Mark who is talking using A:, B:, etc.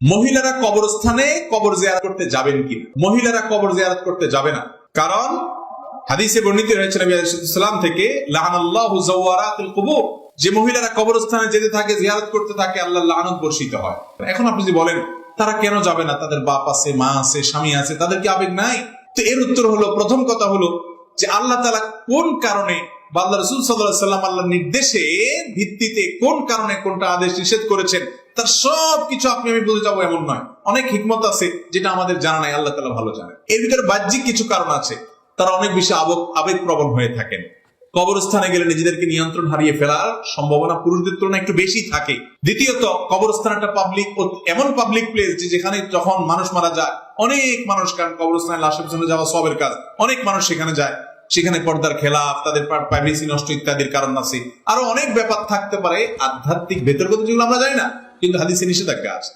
A: মহিলারা কবরস্থানে কবর জিয়ারত করতে যাবেন কিনা? মহিলারা কবর জিয়ারত করতে যাবে না, কারণ হাদিসে বর্ণিত হয়েছে নবী আলাইহিস সালাম থেকে, লাআনাল্লাহু যাওয়ারাতুল কুবুর, যে মহিলারা কবরস্থানে যেতে থাকে, জিয়ারত করতে থাকে, আল্লাহর লানত বর্ষিত হয়। এখন আপনি যদি বলেন তারা কেন যাবে না, তাদের বাপ আছে, মা আছে, স্বামী আছে, তাদের কি আবেগ নাই? তো এর উত্তর হলো, প্রথম কথা হলো যে আল্লাহ তাআলা কোন কারণে বা আল্লাহ রাসূল সাল্লাল্লাহু আলাইহি ওয়াসাল্লাম আল্লাহর নির্দেশে ভিত্তিতে কোন কারণে কোনটা আদেশ নিষেধ করেছেন, তার সবকিছু আপনি আমি বুঝে যাবো এমন নয়। অনেক হিকমত আছে যেটা আমাদের জানা নাই, আল্লাহ তাআলা ভালো জানেন। এর ভিতরে বাহ্যিক কিছু কারণ আছে, তারা অনেক বেশি আবেগপ্রবণ হয়ে থাকেন। কবরস্থানে গেলে নিজেদেরকে নিয়ন্ত্রণ হারিয়ে ফেলার সম্ভাবনা পুরুষদের তুলনায় একটু বেশি থাকে। দ্বিতীয়ত, কবরস্থান একটা পাবলিক, এমন পাবলিক প্লেস যেখানে যখন মানুষ মারা যায়, অনেক মানুষ, কারণ কবরস্থানে লাশের পিছনে যাওয়া সবের কাজ, অনেক মানুষ সেখানে যায়, সেখানে পর্দার খেলাফ, তাদের প্রাইভেসি নষ্ট ইত্যাদির কারণ আছে, আরো অনেক ব্যাপার থাকতে পারে আধ্যাত্মিক ভেতরগত, যেগুলো আমরা জানি না, কিন্তু হাদিসে নিষেধাজ্ঞা আছে।